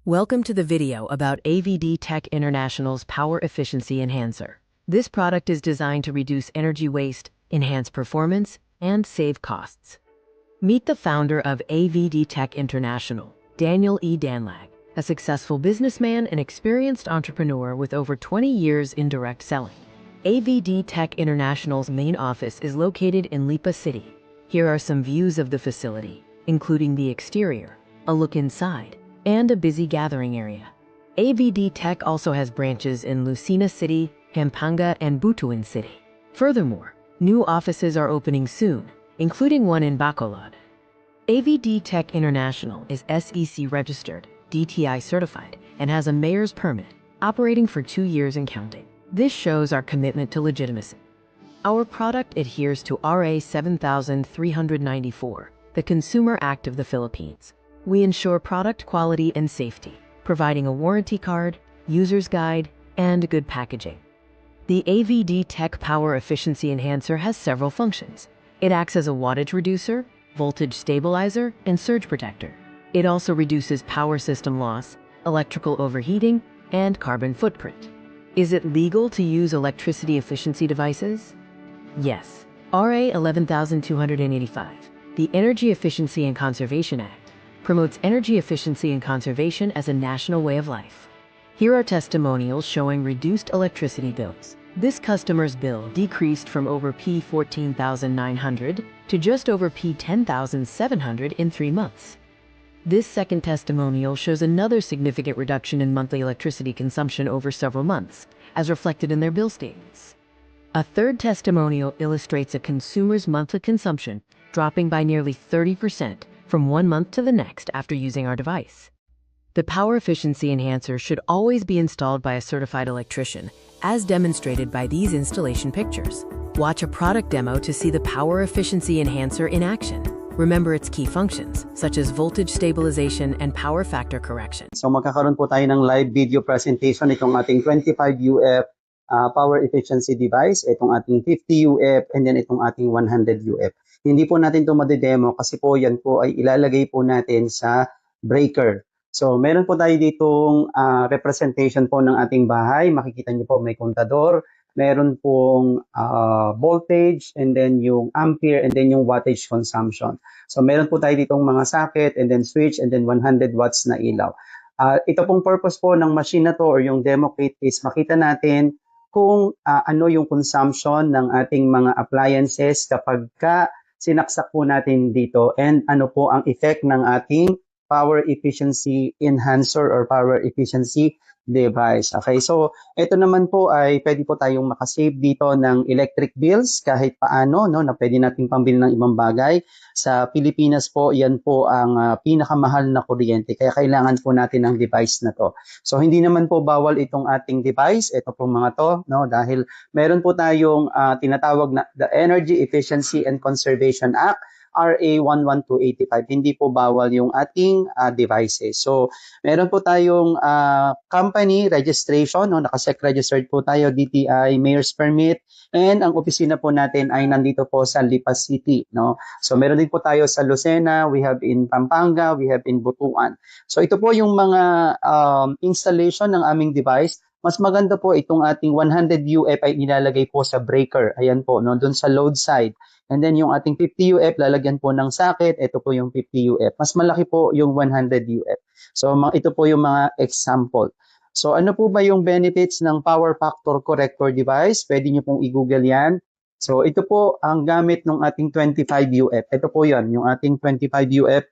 Welcome to the video about AVD Tech International's Power Efficiency Enhancer. This product is designed to reduce energy waste, enhance performance, and save costs. Meet the founder of AVD Tech International, Daniel E. Danlag, a successful businessman and experienced entrepreneur with over 20 years in direct selling. AVD Tech International's main office is located in Lipa City. Here are some views of the facility, including the exterior, a look inside, and a busy gathering area. AVD Tech also has branches in Lucena City, Pampanga, and Butuan City. Furthermore, new offices are opening soon, including one in Bacolod. AVD Tech International is SEC registered, DTI certified, and has a mayor's permit, operating for 2 years and counting. This shows our commitment to legitimacy. Our product adheres to RA 7394, the Consumer Act of the Philippines. We ensure product quality and safety, providing a warranty card, user's guide, and good packaging. The AVD Tech Power Efficiency Enhancer has several functions. It acts as a wattage reducer, voltage stabilizer, and surge protector. It also reduces power system loss, electrical overheating, and carbon footprint. Is it legal to use electricity efficiency devices? Yes. RA 11285, the Energy Efficiency and Conservation Act, promotes energy efficiency and conservation as a national way of life. Here are testimonials showing reduced electricity bills. This customer's bill decreased from over P14,900 to just over P10,700 in 3 months. This second testimonial shows another significant reduction in monthly electricity consumption over several months, as reflected in their bill statements. A third testimonial illustrates a consumer's monthly consumption dropping by nearly 30% from 1 month to the next after using our device. The Power Efficiency Enhancer should always be installed by a certified electrician, as demonstrated by these installation pictures. Watch a product demo to see the Power Efficiency Enhancer in action. Remember its key functions, such as voltage stabilization and power factor correction. So magkakaroon po tayo ng live video presentation itong ating 25 UF power efficiency device, itong ating 50 UF, and then itong ating 100 UF. Hindi po natin ito madedemo kasi po yan po ay ilalagay po natin sa breaker. So meron po tayo ditong representation po ng ating bahay. Makikita niyo po may kontador, meron pong voltage, and then yung ampere, and then yung wattage consumption. So meron po tayo ditong mga socket, and then switch, and then 100 watts na ilaw. Ito pong purpose po ng machine na to or yung demo kit is makita natin kung ano yung consumption ng ating mga appliances kapag sinaksak po natin dito, and ano po ang effect ng ating power efficiency enhancer or power efficiency device. Okay, so ito naman po ay pwede po tayong makasave dito ng electric bills kahit paano, no, na pwede nating pambili ng ibang bagay. Sa Pilipinas po, yan po ang pinakamahal na kuryente, kaya kailangan po natin ng device na to. So hindi naman po bawal itong ating device, ito po mga to, no, dahil meron po tayong tinatawag na the Energy Efficiency and Conservation Act, RA 11285. Hindi po bawal yung ating devices. So, meron po tayong company registration, no? Naka-SEC registered po tayo, DTI, Mayor's Permit, and ang opisina po natin ay nandito po sa Lipa City, no? So, meron din po tayo sa Lucena, we have in Pampanga, we have in Butuan. So, ito po yung mga installation ng aming device. Mas maganda po itong ating 100 UF ay nilalagay po sa breaker. Ayan po, no? Doon sa load side. And then yung ating 50 UF, lalagyan po ng socket. Ito po yung 50 UF. Mas malaki po yung 100 UF. So ito po yung mga example. So ano po ba yung benefits ng power factor corrector device? Pwede nyo pong i-google yan. So ito po ang gamit ng ating 25 UF. Ito po yan, yung ating 25 UF.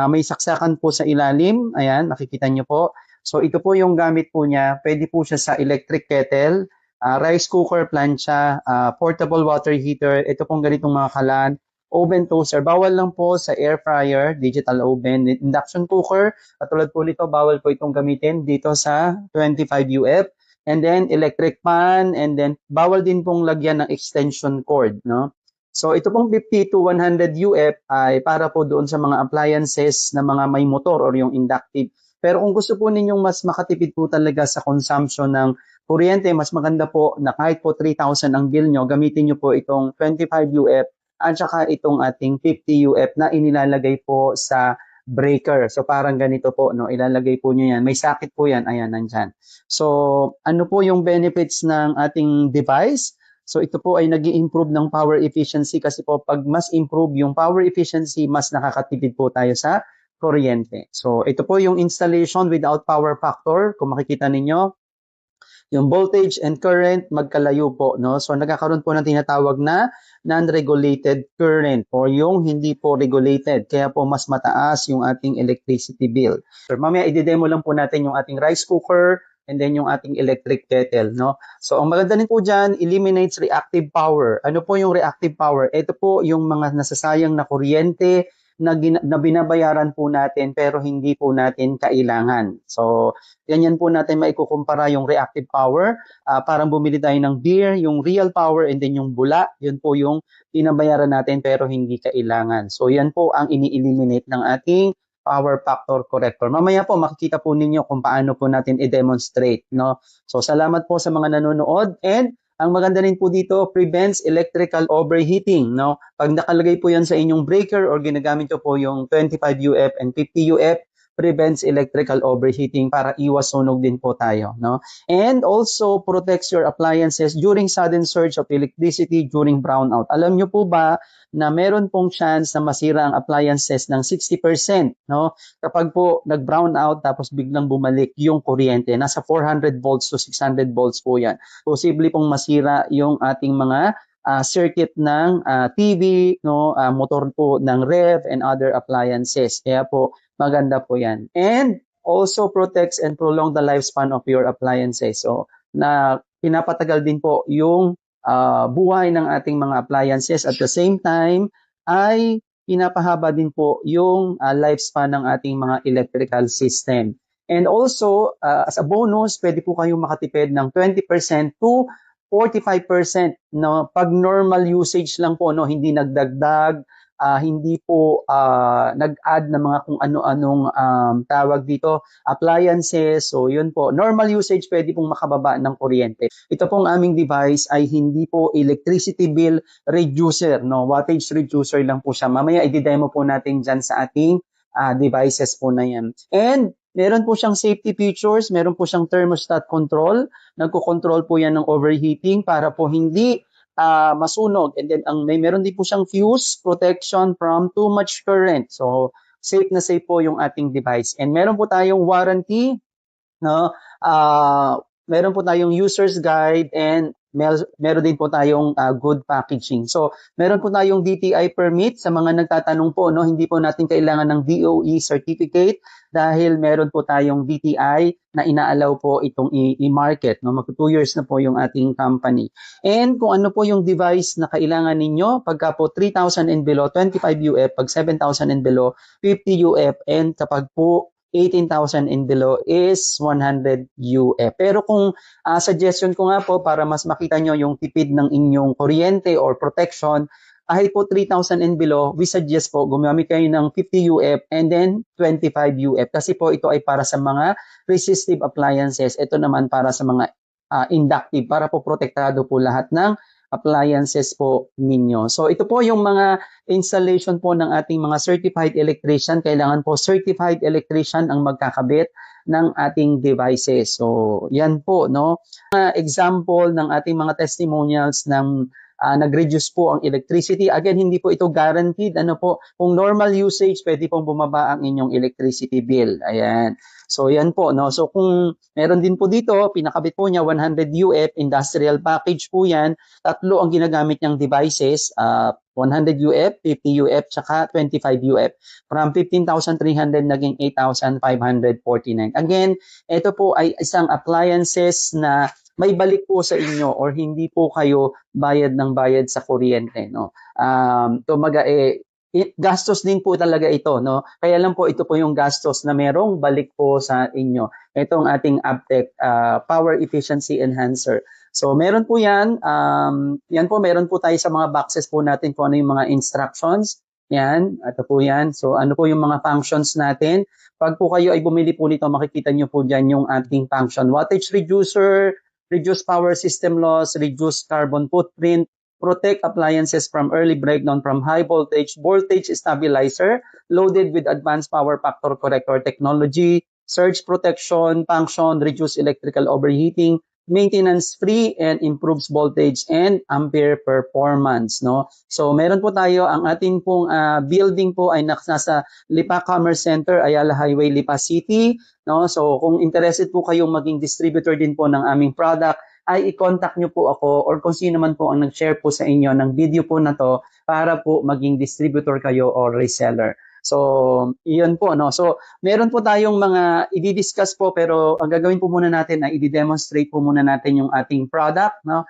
May saksakan po sa ilalim. Ayan, nakikita nyo po. So ito po yung gamit po niya. Pwede po siya sa electric kettle, rice cooker, plancha, portable water heater, ito pong ganitong mga kalan, oven toaster, bawal lang po sa air fryer, digital oven, induction cooker, katulad po nito, bawal po itong gamitin dito sa 25 UF, and then electric pan, and then bawal din pong lagyan ng extension cord, no? So ito pong 50 to 100 UF ay para po doon sa mga appliances na mga may motor or yung inductive. Pero kung gusto po ninyong mas makatipid po talaga sa consumption ng kuryente, mas maganda po na kahit po 3,000 ang bill nyo, gamitin nyo po itong 25 UF at saka itong ating 50 UF na inilalagay po sa breaker. So parang ganito po, no, ilalagay po nyo yan. May sakit po yan, ayan, nandyan. So ano po yung benefits ng ating device? So ito po ay nag-i-improve ng power efficiency kasi po pag mas improve yung power efficiency, mas nakakatipid po tayo sa kuryente. So ito po yung installation without power factor. Kung makikita ninyo, yung voltage and current magkalayo po, no? So nagkakaroon po ng tinatawag na non-regulated current o yung hindi po regulated. Kaya po mas mataas yung ating electricity bill. So mamaya i-demo lang po natin yung ating rice cooker and then yung ating electric kettle, no? So ang maganda din po dyan, eliminates reactive power. Ano po yung reactive power? Ito po yung mga nasasayang na kuryente na binabayaran po natin pero hindi po natin kailangan. So, ganyan po natin maikukumpara yung reactive power. Parang bumili tayo ng beer, yung real power and then yung bula, yun po yung binabayaran natin pero hindi kailangan. So, yan po ang ini-eliminate ng ating power factor corrector. Mamaya po makikita po ninyo kung paano po natin i-demonstrate, no? So, salamat po sa mga nanonood and ang maganda rin po dito, prevents electrical overheating, no? Pag nakalagay po yan sa inyong breaker or ginagamit nyo po yung 25 UF and 50 UF, prevents electrical overheating para iwas sunog din po tayo, no? And also protects your appliances during sudden surge of electricity during brownout. Alam nyo po ba na meron pong chance na masira ang appliances ng 60%, no? Kapag po nag-brown out tapos biglang bumalik yung kuryente, nasa 400 volts to 600 volts po yan. Posible pong masira yung ating mga circuit ng TV, no, motor po ng ref and other appliances. Kaya po maganda po yan. And also protects and prolong the lifespan of your appliances. So na pinapatagal din po yung buhay ng ating mga appliances. At the same time ay pinapahaba din po yung lifespan ng ating mga electrical system. And also, as a bonus, pwede po kayong makatipid ng 20% to 45% no, pag normal usage lang po, no, hindi nagdagdag, hindi po nag-add na mga kung ano-anong tawag dito, appliances. So yun po, normal usage pwede pong makababa ng kuryente. Ito pong aming device ay hindi po electricity bill reducer, no, wattage reducer lang po siya. Mamaya i-demo po natin dyan sa ating devices po na yan. And meron po siyang safety features, meron po siyang thermostat control, nagko-control po yan ng overheating para po hindi masunog. And then meron din po siyang fuse protection from too much current. So safe na safe po yung ating device. And meron po tayong warranty, no? Meron po tayong user's guide and meron din po tayong good packaging. So, meron po tayong DTI permit sa mga nagtatanong po, no, hindi po natin kailangan ng DOE certificate dahil meron po tayong DTI na inaalaw po itong i-market, no. Mag 2 years na po yung ating company. And kung ano po yung device na kailangan ninyo, pagka po 3,000 and below, 25 UF, pag 7,000 and below, 50 UF, and kapag po 18,000 and below is 100 UF. Pero kung suggestion ko nga po para mas makita nyo yung tipid ng inyong kuryente or protection, kahit po 3,000 and below, we suggest po gumamit kayo ng 50 UF and then 25 UF. Kasi po ito ay para sa mga resistive appliances. Ito naman para sa mga inductive, para po protektado po lahat ng appliances po ninyo. So ito po yung mga installation po ng ating mga certified electrician. Kailangan po certified electrician ang magkakabit ng ating devices. So yan po, no. Example ng ating mga testimonials ng nag-reduce po ang electricity. Again, hindi po ito guaranteed. Ano po, kung normal usage, pwede pong bumaba ang inyong electricity bill. Ayan. So yan po, no. So kung meron din po dito, pinakabit po niya 100 UF industrial package po yan. Tatlo ang ginagamit niyang devices, 100 UF, 50 UF, tsaka 25 UF. From 15,300 naging 8,549. Again, ito po ay isang appliances na may balik po sa inyo or hindi po kayo bayad ng bayad sa kuryente, no. Gastos din po talaga ito, no. Kaya lang po ito po yung gastos na merong balik po sa inyo. Itong ating Aptec Power Efficiency Enhancer. So meron po yan. Yan po, meron po tayo sa mga boxes po natin kung ano yung mga instructions. Yan, ito po yan. So ano po yung mga functions natin. Pag po kayo ay bumili po nito, makikita nyo po dyan yung ating function. Wattage reducer, reduce power system loss, reduce carbon footprint, protect appliances from early breakdown from high voltage, voltage stabilizer, loaded with advanced power factor corrector technology, surge protection, function, reduce electrical overheating, maintenance free and improves voltage and ampere performance, no? So meron po tayo ang ating pong building po ay nasa Lipa Commerce Center, Ayala Highway, Lipa City, no? So kung interested po kayong maging distributor din po ng aming product, ay i-contact nyo po ako or kung sino man po ang nag-share po sa inyo ng video po na to para po maging distributor kayo or reseller. So, iyon po, no? So, meron po tayong mga i-discuss po pero ang gagawin po muna natin ay i-demonstrate po muna natin yung ating product, no?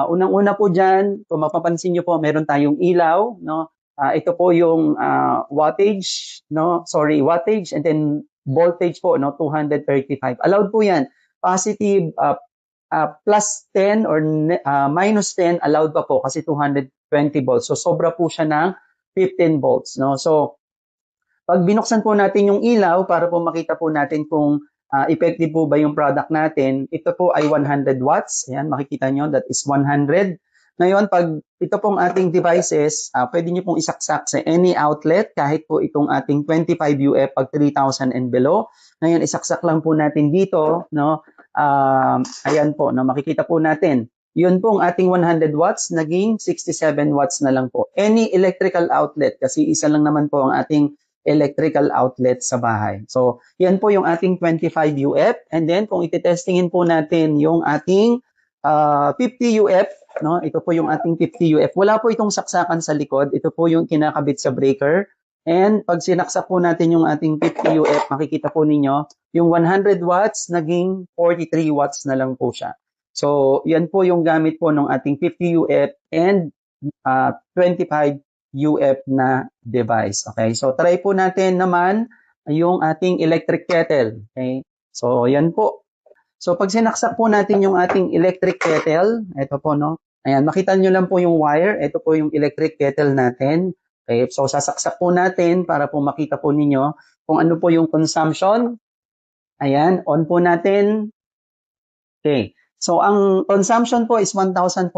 Unang-una po dyan, kung mapapansin nyo po, meron tayong ilaw, no? Ito po yung wattage, no? Sorry, wattage and then voltage po, no? 235. Allowed po yan. Positive, plus 10 or minus 10, allowed pa po kasi 220 volts. So, sobra po siya ng 15 volts, no? So, pag binuksan po natin yung ilaw para po makita po natin kung effective po ba yung product natin, ito po ay 100 watts. Ayan, makikita nyo, that is 100. Ngayon, pag ito pong ating devices, pwede nyo pong isaksak sa any outlet, kahit po itong ating 25 UF pag 3,000 and below. Ngayon, isaksak lang po natin dito, no? Ayan po, no? Makikita po natin. Yun pong ating 100 watts, naging 67 watts na lang po. Any electrical outlet, kasi isa lang naman po ang ating electrical outlet sa bahay. So, yan po yung ating 25 UF. And then, kung ititestingin po natin yung ating 50 UF, no? Ito po yung ating 50 UF. Wala po itong saksakan sa likod. Ito po yung kinakabit sa breaker. And pag sinaksak po natin yung ating 50 UF, makikita po ninyo, yung 100 watts, naging 43 watts na lang po siya. So, yan po yung gamit po ng ating 50 UF and 25 UF na device. Okay, so try po natin naman yung ating electric kettle. Okay, so yan po. So pag sinaksak po natin yung ating electric kettle, ito po, no? Ayan, makita nyo lang po yung wire. Ito po yung electric kettle natin. Okay, so sasaksak po natin para po makita po ninyo kung ano po yung consumption. Ayan, on po natin. Okay, so ang consumption po is 1,425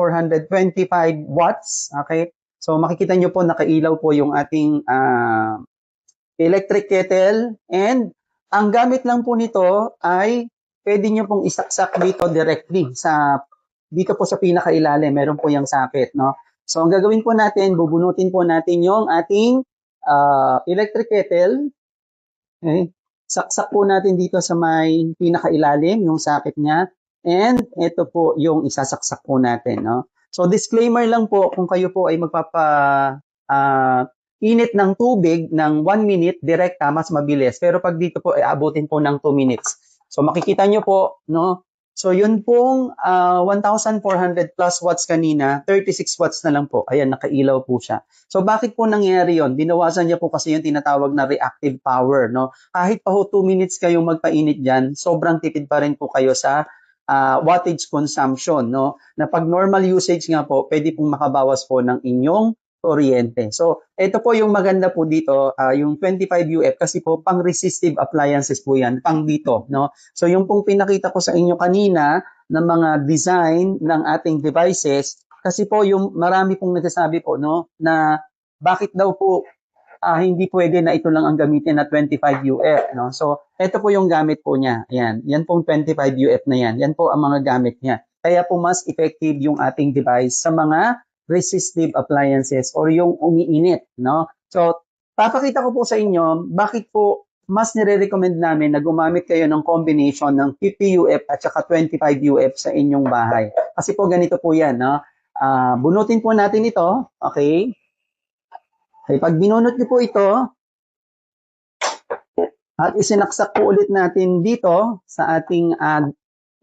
watts. Okay, so makikita nyo po nakailaw po yung ating electric kettle and ang gamit lang po nito ay pwede nyo pong isaksak dito directly dito po sa pinakailalim, meron po yung socket, no? So ang gagawin po natin, bubunutin po natin yung ating electric kettle. Okay? Saksak po natin dito sa may pinakailalim, yung socket niya. And ito po yung isasaksak po natin, no? So disclaimer lang po, kung kayo po ay init ng tubig ng 1 minute, direkta, mas mabilis. Pero pag dito po ay abutin po ng 2 minutes. So makikita nyo po, no? So yun pong 1,400 plus watts kanina, 36 watts na lang po. Ayan, nakailaw po siya. So bakit po nangyari yon? Binawasan niya po kasi yung tinatawag na reactive power, no? Kahit pa ho 2 minutes kayong magpainit dyan, sobrang tipid pa rin po kayo sa wattage consumption, no? Na pag normal usage nga po, pwede pong makabawas po ng inyong kuryente. So, ito po yung maganda po dito, yung 25 UF kasi po pang resistive appliances po yan, pang dito, no? So, yung pong pinakita ko sa inyo kanina ng mga design ng ating devices, kasi po yung marami pong nagsasabi po, no, na bakit daw po hindi pwede na ito lang ang gamitin na 25 UF, no? So, ito po yung gamit po niya. Ayan, yan pong 25 UF na yan. Yan po ang mga gamit niya. Kaya po mas effective yung ating device sa mga resistive appliances or yung umiinit, no? So, papakita ko po sa inyo bakit po mas nire-recommend namin na gumamit kayo ng combination ng 50 UF at saka 25 UF sa inyong bahay. Kasi po ganito po yan, no? Bunutin po natin ito, okay? Okay, pag binunot niyo po ito, at isinaksak po ulit natin dito sa ating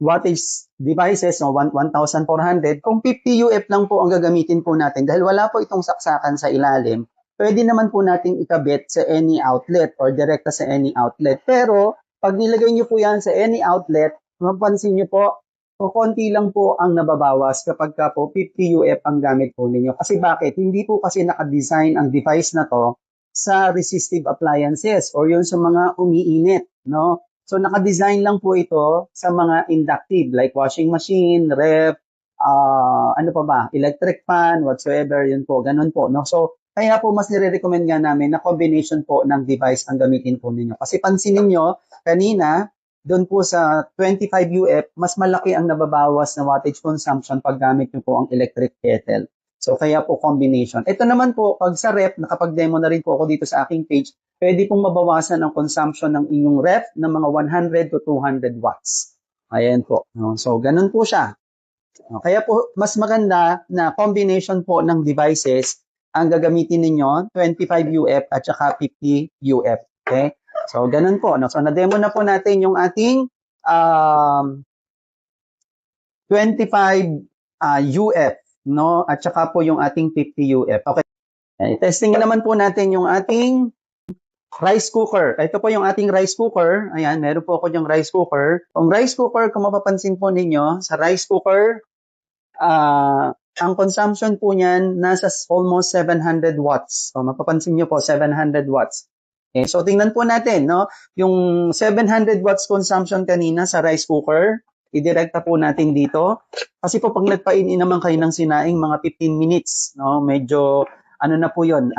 wattage devices, no, 1,400, kung 50 UF lang po ang gagamitin po natin, dahil wala po itong saksakan sa ilalim, pwede naman po nating ikabit sa any outlet or direkta sa any outlet. Pero, pag nilagay niyo po yan sa any outlet, mapansin niyo po, konti lang po ang nababawas kapag ka po 50 UF ang gamit po ninyo. Kasi bakit? Hindi po kasi naka-design ang device na to sa resistive appliances or yun sa mga umiinit, no? So naka-design lang po ito sa mga inductive like washing machine, ref, ano pa ba, electric fan, whatsoever, yun po, ganun po, no? So, kaya po mas nire-recommend nga namin na combination po ng device ang gamitin po ninyo. Kasi pansinin nyo, kanina, doon po sa 25 UF, mas malaki ang nababawas na wattage consumption pag gamit nyo po ang electric kettle. So, kaya po combination. Ito naman po, pag sa ref, nakapag-demo na rin po ako dito sa aking page, pwede pong mabawasan ang consumption ng inyong ref ng mga 100 to 200 watts. Ayan po. So, ganun po siya. Kaya po, mas maganda na combination po ng devices ang gagamitin ninyo, 25 UF at saka 50 UF. Okay? So, ganun po. No? So, na-demo na po natin yung ating 25 UF, no? At saka po yung ating 50 UF. Okay. Testing naman po natin yung ating rice cooker. Ito po yung ating rice cooker. Ayan, meron po ako yung rice cooker. Ang rice cooker, kung mapapansin po ninyo, sa rice cooker, ang consumption po niyan nasa almost 700 watts. So, mapapansin nyo po, 700 watts. Okay, so tingnan po natin, no? Yung 700 watts consumption kanina sa rice cooker, idirekta po natin dito. Kasi po pag nagpainin naman kayo ng sinaing mga 15 minutes, no? Medyo, ano na po yun,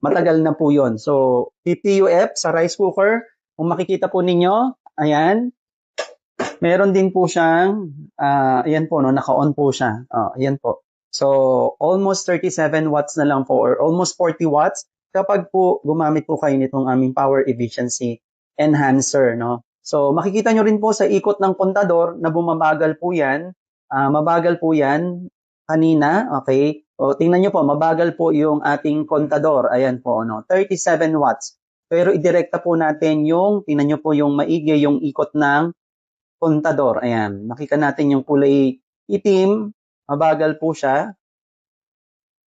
matagal na po yun. So, 50 UF sa rice cooker, kung makikita po ninyo, ayan, meron din po siyang, ayan po, no, naka-on po siya. Ayan po. So, almost 37 watts na lang po or almost 40 watts kapag po gumamit po kayo nitong aming power efficiency enhancer, no? So, makikita nyo rin po sa ikot ng kontador na bumabagal po yan. Mabagal po yan kanina, okay? O, tingnan nyo po, mabagal po yung ating kontador. Ayan po, no? 37 watts. Pero idirekta po natin yung, tingnan nyo po yung maigi, yung ikot ng kontador. Ayan, makita natin yung kulay itim, mabagal po siya.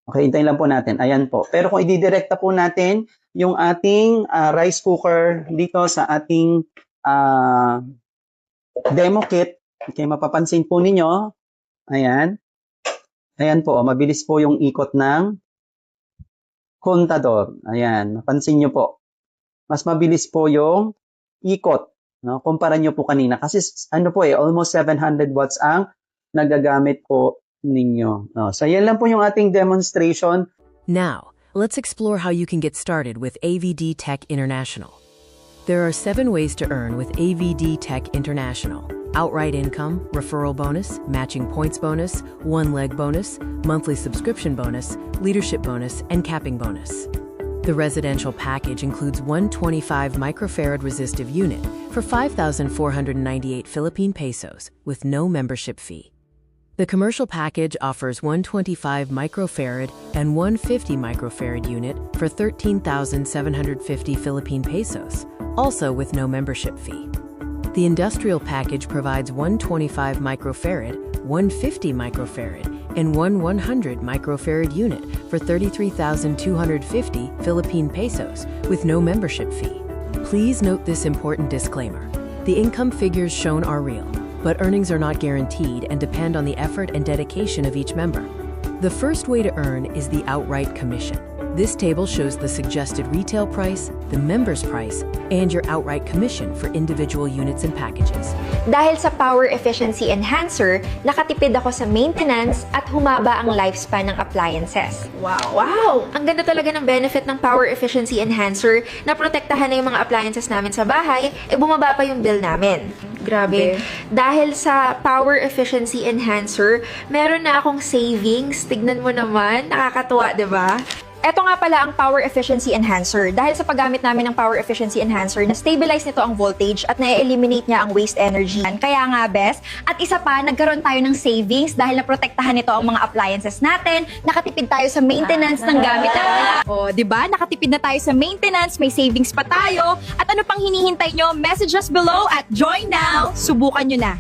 Okay, hintayin lang po natin. Ayan po. Pero kung ididirekta po natin yung ating rice cooker dito sa ating demo kit, okay, mapapansin po ninyo, ayan, ayan po, mabilis po yung ikot ng kontador. Ayan, mapansin nyo po. Mas mabilis po yung ikot. No, kumpara nyo po kanina kasi ano po almost 700 watts ang nagagamit po ninyo. No, so yan lang po yung ating demonstration. Now, let's explore how you can get started with AVD Tech International. There are 7 ways to earn with AVD Tech International. Outright income, referral bonus, matching points bonus, one-leg bonus, monthly subscription bonus, leadership bonus, and capping bonus. The residential package includes one 25 microfarad resistive unit for 5,498 Philippine pesos with no membership fee. The commercial package offers one 25 microfarad and one 50 microfarad unit for 13,750 Philippine pesos, also with no membership fee. The industrial package provides one 25 microfarad, one 50 microfarad, and one 100 microfarad unit for 33,250 Philippine pesos with no membership fee. Please note this important disclaimer. The income figures shown are real, but earnings are not guaranteed and depend on the effort and dedication of each member. The first way to earn is the outright commission. This table shows the suggested retail price, the member's price, and your outright commission for individual units and packages. Dahil sa Power Efficiency Enhancer, nakatipid ako sa maintenance at humaba ang lifespan ng appliances. Wow! Ang ganda talaga ng benefit ng Power Efficiency Enhancer na protektahan na yung mga appliances namin sa bahay, bumaba pa yung bill namin. Grabe. Dahil sa Power Efficiency Enhancer, meron na akong savings. Tignan mo naman, nakakatuwa, 'di ba? Ito nga pala ang Power Efficiency Enhancer. Dahil sa paggamit namin ng Power Efficiency Enhancer, na-stabilize nito ang voltage at na-eliminate niya ang waste energy. Kaya nga, best. At isa pa, nagkaroon tayo ng savings dahil naprotektahan nito ang mga appliances natin. Nakatipid tayo sa maintenance ng gamit natin. O, di ba? Nakatipid na tayo sa maintenance, may savings pa tayo. At ano pang hinihintay nyo? Message us below at join now. Subukan nyo na.